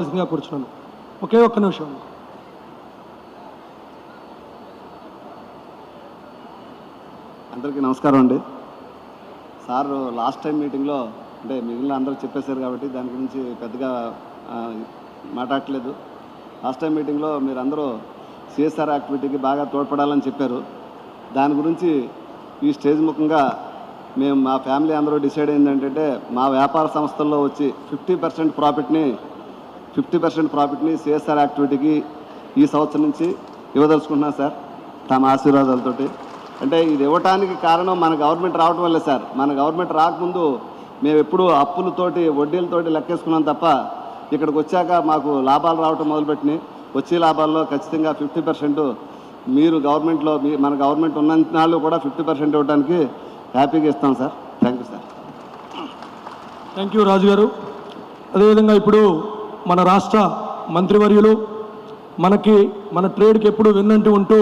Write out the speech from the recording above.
కూర్చున్నాను. ఒకే ఒక్క నిమిషం. అందరికీ నమస్కారం అండి. సార్ లాస్ట్ టైం మీటింగ్లో అంటే మిగిలిన అందరూ చెప్పేశారు కాబట్టి దాని గురించి పెద్దగా మాట్లాడట్లేదు. లాస్ట్ టైం మీటింగ్లో మీరందరూ సిఎస్ఆర్ యాక్టివిటీకి బాగా తోడ్పడాలని చెప్పారు. దాని గురించి ఈ స్టేజ్ ముఖంగా మేము మా ఫ్యామిలీ అందరూ డిసైడ్ అయింది ఏంటంటే మా వ్యాపార సంస్థల్లో వచ్చి 50% ప్రాఫిట్ని సిఎస్ఆర్ యాక్టివిటీకి ఈ సంవత్సరం నుంచి ఇవ్వదలుచుకుంటున్నాం సార్, తమ ఆశీర్వాదాలతోటి. అంటే ఇది ఇవ్వటానికి కారణం మన గవర్నమెంట్ రావడం వల్లే సార్. మన గవర్నమెంట్ రాకముందు మేము ఎప్పుడూ అప్పులతోటి వడ్డీలతోటి లెక్కేసుకున్నాం తప్ప ఇక్కడికి వచ్చాక మాకు లాభాలు రావటం మొదలుపెట్టినాయి. వచ్చే లాభాల్లో ఖచ్చితంగా 50% మీరు గవర్నమెంట్లో మన గవర్నమెంట్ ఉన్నంత నాళ్ళు కూడా 50% ఇవ్వడానికి హ్యాపీగా ఇస్తాం sir. Thank you sir. Thank you Raju garu. అదేవిధంగా ఇప్పుడు మన రాష్ట్ర మంత్రివర్యులు మన ట్రేడ్కి ఎప్పుడు వెన్నంటి ఉంటూ